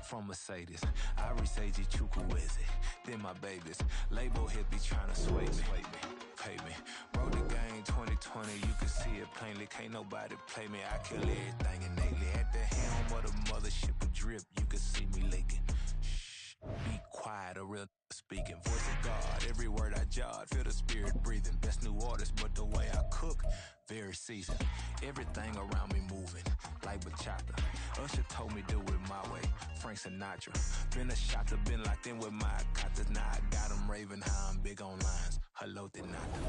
from Mercedes. I resage Chukwueze, then my babies. Label hit be trying to sway me. Pay me. Broke the game 2020, you can see it plainly. Can't nobody play me. I kill everything innately. At the helm of the mothership of drip, you can see me leaking. Shh, be quiet, a real speaking. Voice of God, every word I jot. Feel the spirit breathing. Best new artist, but the way I cook, very seasoned. Everything around me moving, like bachata. Usher told me do it my way. Frank Sinatra. Been a shotter, been locked in with my cotters. Now I got them raving how I'm big on lines. Hello,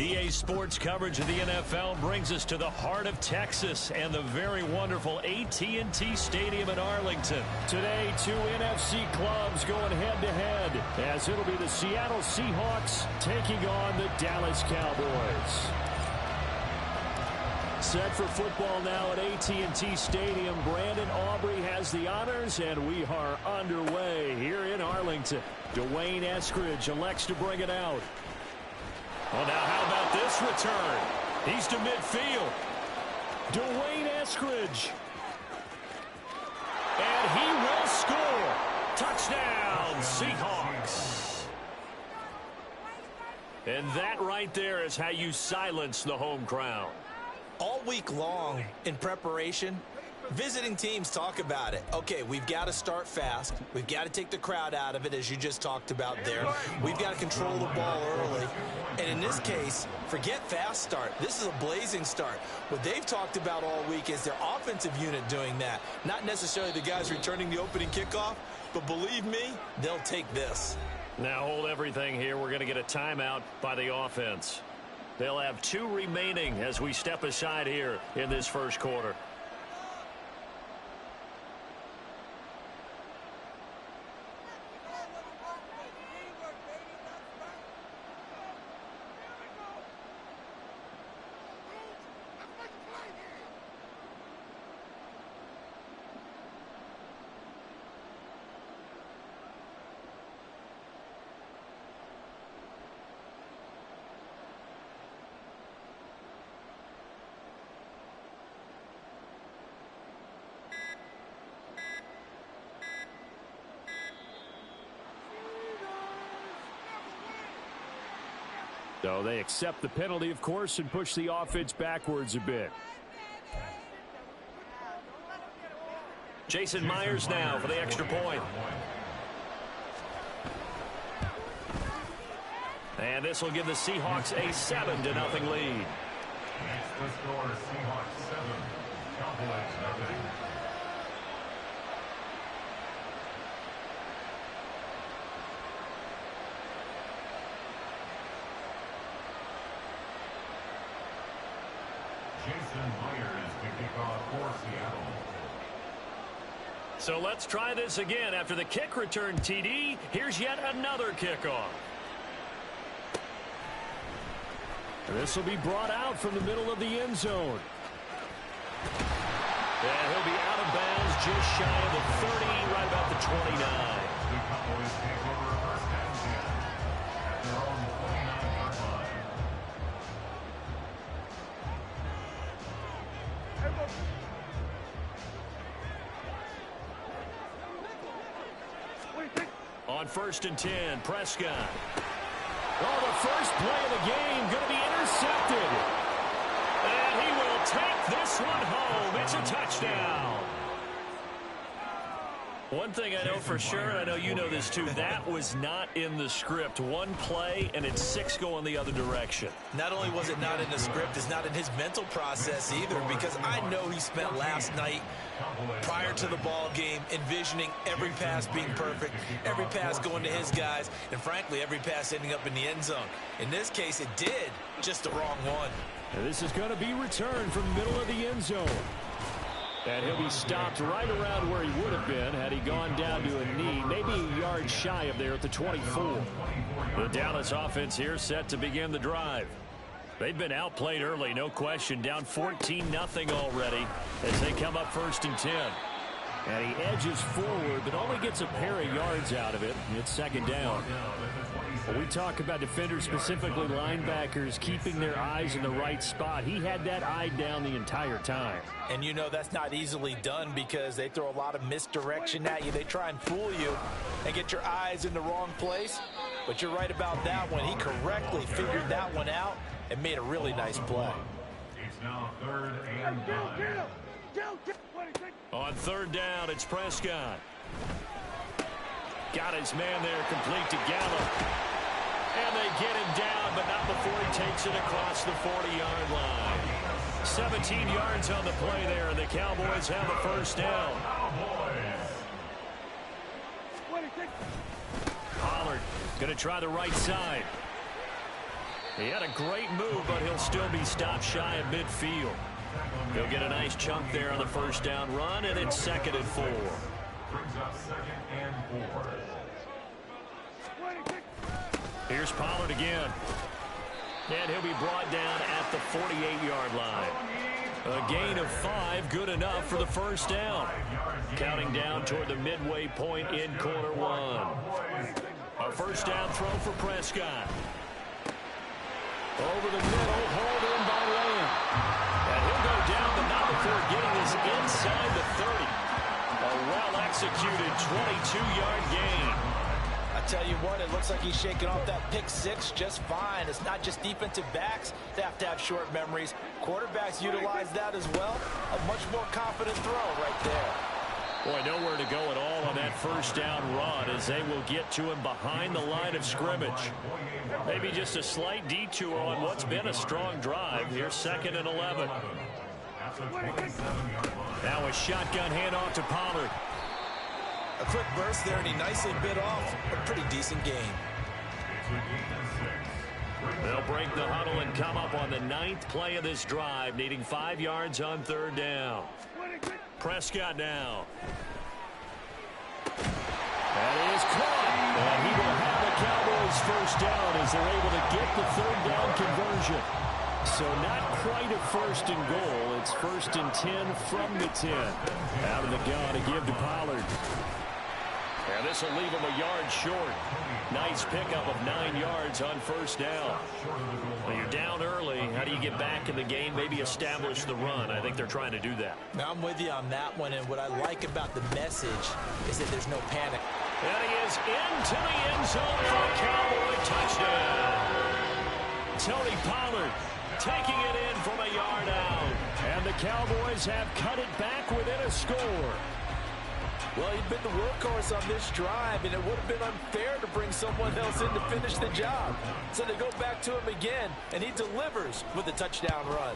EA Sports coverage of the NFL brings us to the heart of Texas and the very wonderful AT&T Stadium in Arlington. Today, two NFC clubs going head-to-head as it'll be the Seattle Seahawks taking on the Dallas Cowboys. Set for football now at AT&T Stadium. Brandon Aubrey has the honors, and we are underway here in Arlington. Dwayne Eskridge elects to bring it out. Well, now how about this return? He's to midfield. Dwayne Eskridge. And he will score. Touchdown, Seahawks. And that right there is how you silence the home crowd. All week long in preparation, visiting teams talk about it. Okay, we've got to start fast. We've got to take the crowd out of it, as you just talked about there. We've got to control the ball early. And in this case, forget fast start. This is a blazing start. What they've talked about all week is their offensive unit doing that. Not necessarily the guys returning the opening kickoff, but believe me, they'll take this. Now hold everything here. We're going to get a timeout by the offense. They'll have 2 remaining as we step aside here in this first quarter. So they accept the penalty, of course, and push the offense backwards a bit. Jason Myers now for the extra point. And this will give the Seahawks a 7-0 lead. The score is Seahawks 7, Cowboys nothing. Jason Myers to kick off for Seattle. So let's try this again. After the kick return TD, here's yet another kickoff. This will be brought out from the middle of the end zone. And he'll be out of bounds just shy of the 30, right about the 29. The Cowboys take over first and 10 at their own 29-yard line. On 1st and 10, Prescott. Oh, the first play of the game going to be intercepted. And he will take this one home. It's a touchdown. One thing I know for sure, and I know you know this too, that was not in the script. One play, and it's 6 going the other direction. Not only was it not in the script, it's not in his mental process either, because I know he spent last night prior to the ball game envisioning every pass being perfect, every pass going to his guys, and frankly, every pass ending up in the end zone. In this case, it did, just the wrong one. And this is going to be returned from the middle of the end zone. And he'll be stopped right around where he would have been had he gone down to a knee, maybe a yard shy of there at the 24. The Dallas offense here set to begin the drive. They've been outplayed early, no question, down 14-0 already as they come up 1st and 10. And he edges forward, but only gets a pair of yards out of it. It's 2nd down. When we talk about defenders, specifically linebackers, keeping their eyes in the right spot, he had that eye down the entire time. And you know that's not easily done because they throw a lot of misdirection at you. They try and fool you and get your eyes in the wrong place. But you're right about that one. He correctly figured that one out and made a really nice play. It's now 3rd and 9. On 3rd down, it's Prescott. Got his man there, complete to Gallup. And they get him down, but not before he takes it across the 40-yard line. 17 yards on the play there, and the Cowboys have a first down. Pollard going to try the right side. He had a great move, but he'll still be stopped shy of midfield. He'll get a nice chunk there on the first down run, and it's 2nd and 4. Brings up 2nd and 4. Here's Pollard again. And he'll be brought down at the 48-yard line. A gain of 5, good enough for the first down. Counting down toward the midway point in quarter 1. A first down throw for Prescott. Over the middle, hauled in by Lamb. And he'll go down, but not before getting this inside the 30. A well-executed 22-yard gain. I tell you what, it looks like he's shaking off that pick 6 just fine. It's not just defensive backs that have to have short memories. Quarterbacks utilize that as well. A much more confident throw right there. Boy, nowhere to go at all on that first down run as they will get to him behind the line of scrimmage. Maybe just a slight detour on what's been a strong drive. Here's 2nd and 11. Now a shotgun handoff to Pollard. A quick burst there, and he nicely bit off a pretty decent gain. They'll break the huddle and come up on the 9th play of this drive, needing 5 yards on 3rd down. Prescott now. That is caught. And he will have the Cowboys first down as they're able to get the 3rd down conversion. So not quite a 1st and goal. It's 1st and 10 from the 10. Out of the gun to give to Pollard. And this will leave him a yard short. Nice pickup of 9 yards on first down. Well, you're down early. How do you get back in the game? Maybe establish the run. I think they're trying to do that. Now I'm with you on that one, and what I like about the message is that there's no panic. And he is into the end zone for a Cowboy touchdown. Tony Pollard taking it in from a yard out. And the Cowboys have cut it back within a score. Well, he'd been the workhorse on this drive, and it would have been unfair to bring someone else in to finish the job. So they go back to him again, and he delivers with a touchdown run.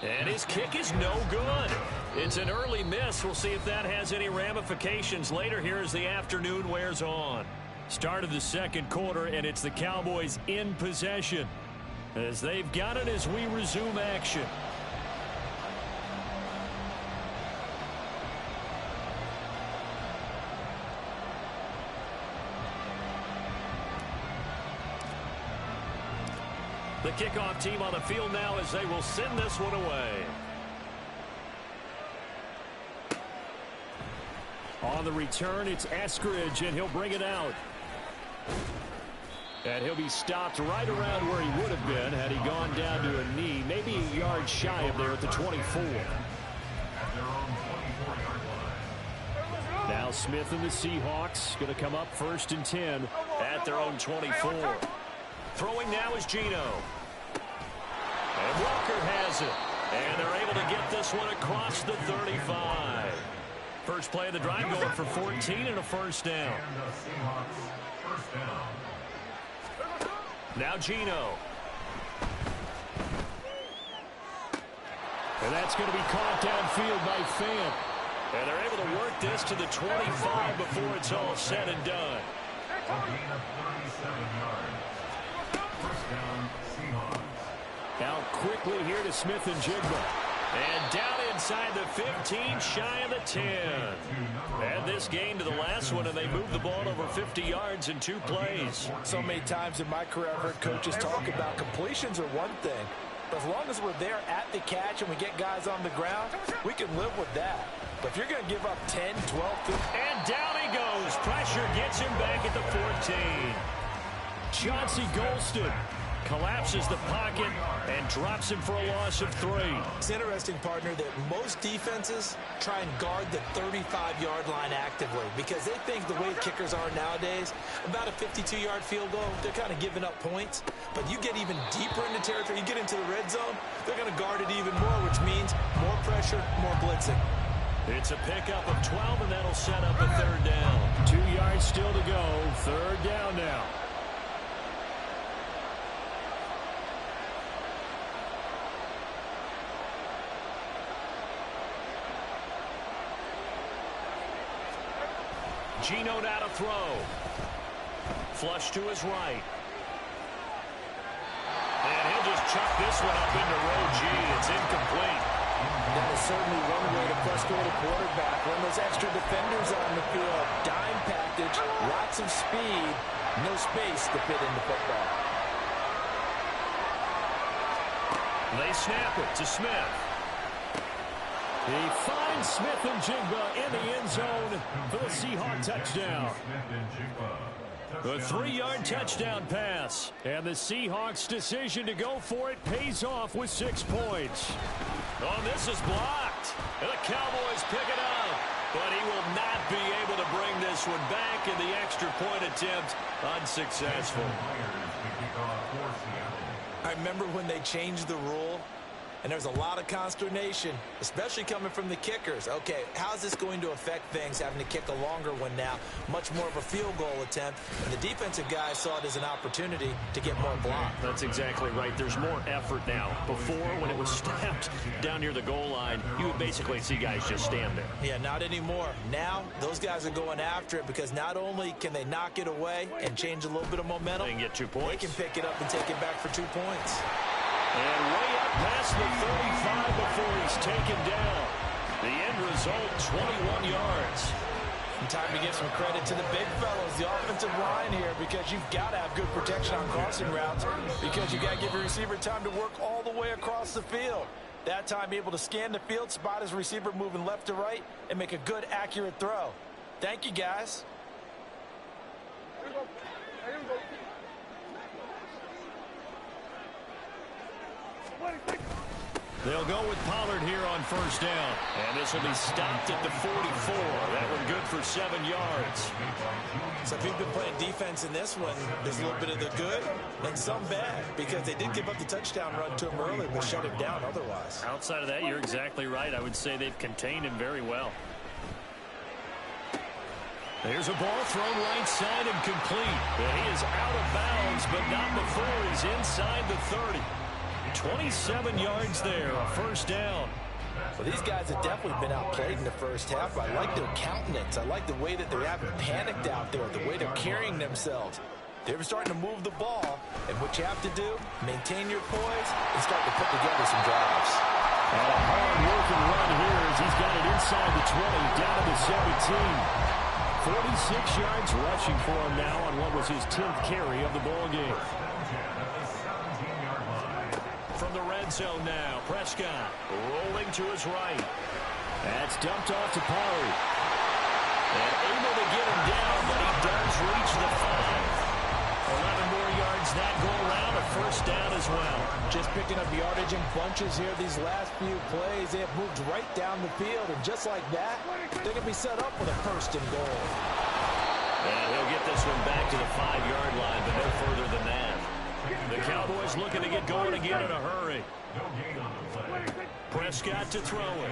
And his kick is no good. It's an early miss. We'll see if that has any ramifications later here as the afternoon wears on. Start of the 2nd quarter, and it's the Cowboys in possession as they've got it as we resume action. The kickoff team on the field now as they will send this one away. On the return, it's Eskridge, and he'll bring it out. And he'll be stopped right around where he would have been had he gone down to a knee, maybe a yard shy of there at the 24. Now Smith and the Seahawks going to come up 1st and 10 at their own 24. Throwing now is Geno. And Walker has it. And they're able to get this one across the 35. First play of the drive going for 14 and a first down. Now Geno. And that's going to be caught downfield by Fant. And they're able to work this to the 25 before it's all said and done. Out quickly here to Smith and Jigba. And down inside the 15, shy of the 10. Add this game to the last one, and they moved the ball over 50 yards in 2 plays. So many times in my career, I've heard coaches talk about completions are one thing. But as long as we're there at the catch and we get guys on the ground, we can live with that. But if you're going to give up 10, 12, 15... And down he goes. Pressure gets him back at the 14. Chauncey Golston collapses the pocket and drops him for a loss of 3. It's interesting, partner, that most defenses try and guard the 35-yard line actively because they think the way kickers are nowadays, about a 52-yard field goal, they're kind of giving up points. But you get even deeper into territory, you get into the red zone, they're going to guard it even more, which means more pressure, more blitzing. It's a pickup of 12, and that'll set up a 3rd down. 2 yards still to go. 3rd down now. Geno now to throw. Flush to his right. And he'll just chuck this one up into row G. It's incomplete. That is certainly one way to frustrate a quarterback. When those extra defenders on the field, dime package, lots of speed, no space to fit in the football. They snap it to Smith. He finds Smith and Jigba in the end zone for the Seahawk touchdown. A 3-yard touchdown pass. And the Seahawks' decision to go for it pays off with 6 points. Oh, this is blocked. And the Cowboys pick it up. But he will not be able to bring this one back in the extra point attempt. Unsuccessful. I remember when they changed the rule, and there was a lot of consternation, especially coming from the kickers. Okay, how's this going to affect things, having to kick a longer one now? Much more of a field goal attempt. And the defensive guys saw it as an opportunity to get more block. That's exactly right. There's more effort now. Before, when it was snapped down near the goal line, you would basically see guys just stand there. Yeah, not anymore. Now, those guys are going after it because not only can they knock it away and change a little bit of momentum, they can get 2 points. They can pick it up and take it back for 2 points. And way up past the 35 before he's taken down. The end result, 21 yards. And time to give some credit to the big fellows, the offensive line here, because you've got to have good protection on crossing routes because you've got to give your receiver time to work all the way across the field. That time, be able to scan the field, spot his receiver moving left to right, and make a good, accurate throw. Thank you, guys. They'll go with Pollard here on 1st down. And this will be stopped at the 44. That one good for 7 yards. So if you've been playing defense in this one, there's a little bit of the good and some bad because they did give up the touchdown run to him early but shut him down otherwise. Outside of that, you're exactly right. I would say they've contained him very well. There's a ball thrown right side and complete. And he is out of bounds, but not before he's inside the 30. 27 yards there, a 1st down. Well, these guys have definitely been outplayed in the first half. I like their countenance. I like the way that they haven't panicked out there, the way they're carrying themselves. They're starting to move the ball, and what you have to do, maintain your poise and start to put together some drives. And a hard-working run here as he's got it inside the 20, down to the 17. 46 yards rushing for him now on what was his 10th carry of the ball game. From the red zone now, Prescott rolling to his right. That's dumped off to Pollard. And able to get him down, but he does reach the 5. 11 more yards that go around, a 1st down as well. Just picking up yardage in bunches here these last few plays. They have moved right down the field, and just like that, they're going to be set up for the 1st and goal. And he'll get this one back to the 5-yard line, but no further than that. The Cowboys looking to get going again in a hurry. Prescott to throw it.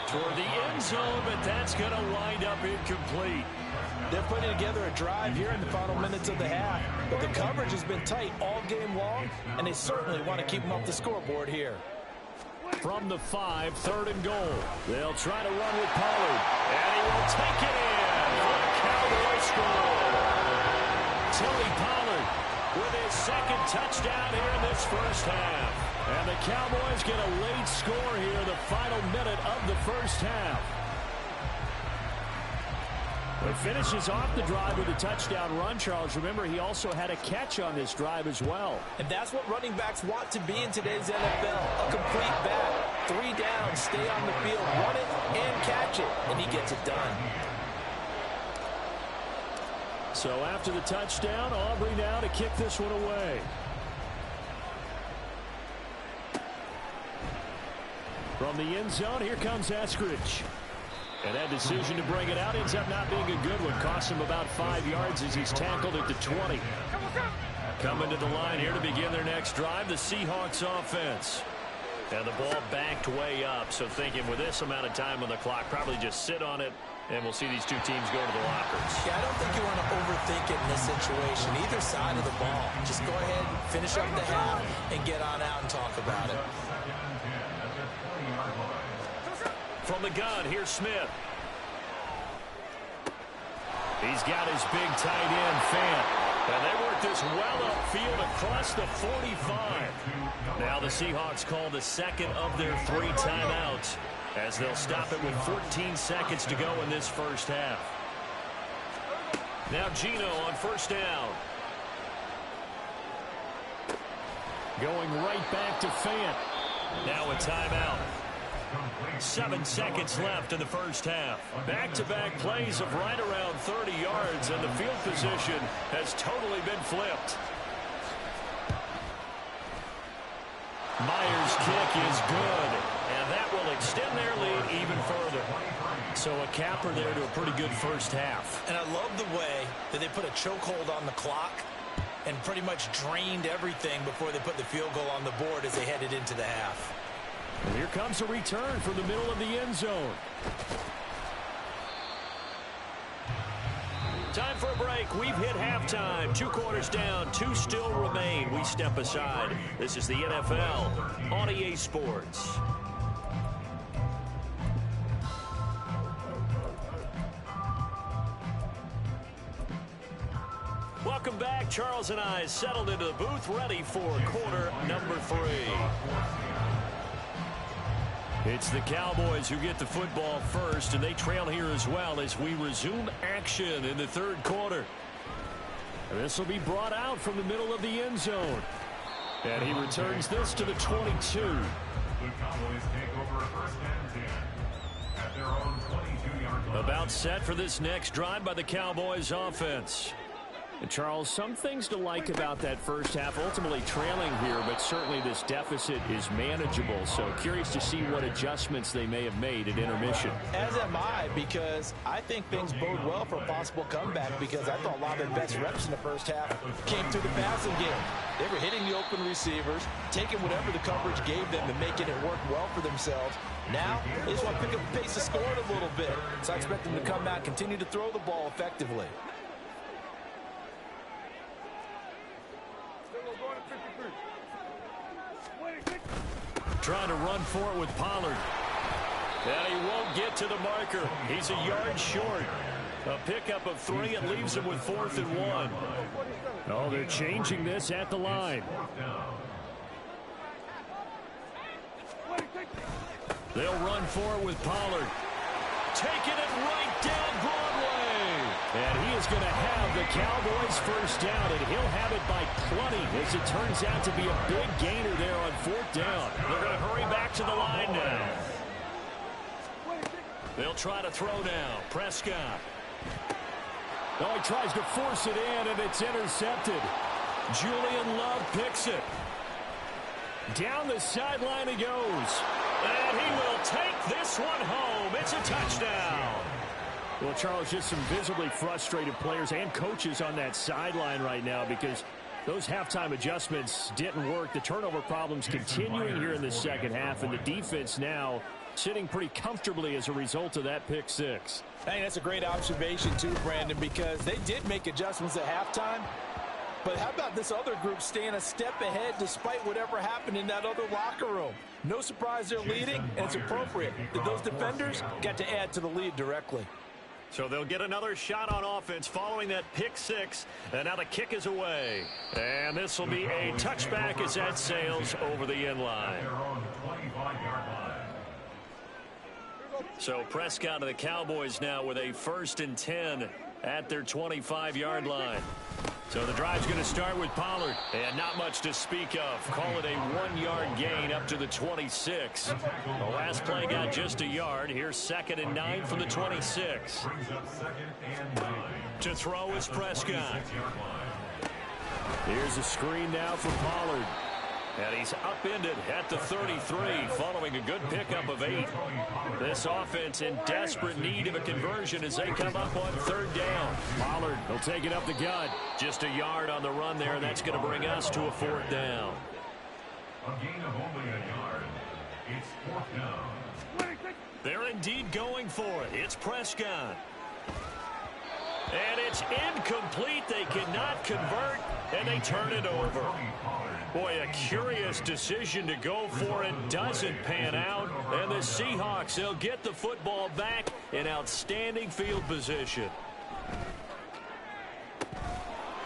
Toward the end zone, but that's going to wind up incomplete. They're putting together a drive here in the final minutes of the half, but the coverage has been tight all game long, and they certainly want to keep them off the scoreboard here. From the 5, 3rd and goal. They'll try to run with Pollard, and he will take it in for the Cowboys score. Tony Pollard with his 2nd touchdown here in this 1st half. And the Cowboys get a late score here, the final minute of the 1st half. It finishes off the drive with a touchdown run, Charles. Remember, he also had a catch on this drive as well. And that's what running backs want to be in today's NFL. A complete back. 3 downs, stay on the field, run it, and catch it. And he gets it done. So after the touchdown, Aubrey now to kick this one away. From the end zone, here comes Eskridge. And that decision to bring it out ends up not being a good one. Costs him about 5 yards as he's tackled at the 20. Coming to the line here to begin their next drive, the Seahawks offense. And the ball backed way up. So thinking with this amount of time on the clock, probably just sit on it, and we'll see these two teams go to the lockers. Yeah, I don't think you want to overthink it in this situation. Either side of the ball. Just go ahead, finish up the half, and get on out and talk about it. From the gun, here's Smith. He's got his big tight end, Fant. And they work this well upfield across the 45. Now the Seahawks call the second of their 3 timeouts as they'll stop it with 14 seconds to go in this first half. Now Geno on first down. Going right back to Fant. Now a timeout. 7 seconds left in the first half. Back-to-back plays of right around 30 yards, and the field position has totally been flipped. Myers' kick is good, and that will extend their lead even further. So a capper there to a pretty good first half. And I love the way that they put a chokehold on the clock and pretty much drained everything before they put the field goal on the board as they headed into the half. And here comes a return from the middle of the end zone. Time for a break. We've hit halftime. 2 quarters down, 2 still remain. We step aside. This is the NFL on EA Sports. Welcome back. Charles and I settled into the booth, ready for quarter number 3. It's the Cowboys who get the football first, and they trail here as well as we resume action in the third quarter. This will be brought out from the middle of the end zone. And he returns this to the 22. The Cowboys take over first and 10 at their own 22-yard line. About set for this next drive by the Cowboys offense. And Charles, some things to like about that first half, ultimately trailing here, but certainly this deficit is manageable. So curious to see what adjustments they may have made at intermission. As am I, because I think things bode well for a possible comeback, because I thought a lot of their best reps in the first half came through the passing game. They were hitting the open receivers, taking whatever the coverage gave them and making it work well for themselves. Now, they just want to pick up the pace of scoring a little bit. So I expect them to come out and continue to throw the ball effectively. Trying to run for it with Pollard. And he won't get to the marker. He's a yard short. A pickup of 3. It leaves him with 4th and 1. Oh, they're changing this at the line. They'll run for it with Pollard. Taking it right down Broadway. And he is going to have the Cowboys first down, and he'll have it by plenty, as it turns out to be a big gainer there on 4th down. They're going to hurry back to the line now. They'll try to throw now. Prescott. Oh, he tries to force it in, and it's intercepted. Julian Love picks it. Down the sideline he goes. And he will take this one home. It's a touchdown. Well, Charles, just some visibly frustrated players and coaches on that sideline right now, because those halftime adjustments didn't work. The turnover problems continuing here in the second half, and the defense now sitting pretty comfortably as a result of that pick 6. Hey, that's a great observation too, Brandon, because they did make adjustments at halftime. But how about this other group staying a step ahead despite whatever happened in that other locker room? No surprise they're leading, and it's appropriate that those defenders got to add to the lead directly. So they'll get another shot on offense following that pick 6. And now the kick is away. And this will be a touchback as that sails over the end line. So Prescott of the Cowboys now with a 1st and 10 at their 25-yard line. So the drive's going to start with Pollard, and not much to speak of. Call it a 1-yard gain up to the 26. The last play got just a yard. Here's 2nd and 9 from the 26. Brings up 2nd and 9. To throw is Prescott. Here's a screen now for Pollard. And he's upended at the 33 following a good pickup of 8. This offense in desperate need of a conversion as they come up on 3rd down. Pollard will take it up the gut. Just a yard on the run there, and that's going to bring us to a 4th down. A gain of only a yard. It's 4th down. They're indeed going for it. It's Prescott. And it's incomplete. They cannot convert, and they turn it over. Boy, a curious decision to go for it. Doesn't pan out. And the Seahawks, they'll get the football back in outstanding field position.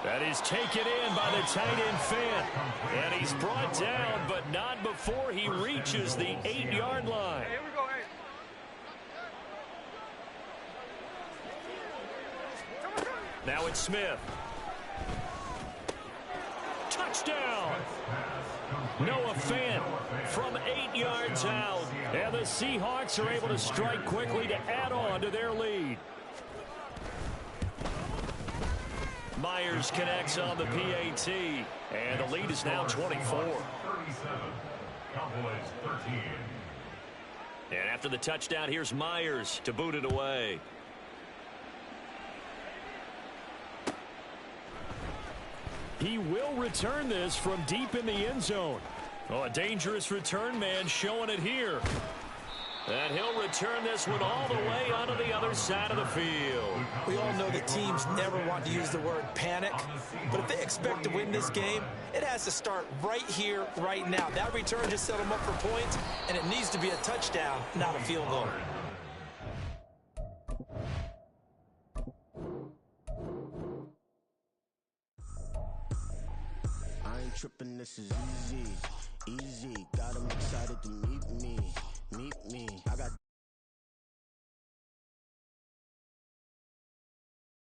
That is taken in by the tight end Fant. And he's brought down, but not before he reaches the 8-yard line. Here we go, Now it's Smith. Touchdown! Noah Fant from 8 yards out. And the Seahawks are able to strike quickly to add on to their lead. Myers connects on the PAT. And the lead is now 24. 37. Cowboys 13. And after the touchdown, here's Myers to boot it away. He will return this from deep in the end zone. Oh, a dangerous return man showing it here. And he'll return this one all the way onto the other side of the field. We all know that teams never want to use the word panic, but if they expect to win this game, it has to start right here, right now. That return just set them up for points, and it needs to be a touchdown, not a field goal. I ain't tripping, this is easy, easy. Got 'em excited to meet me. I got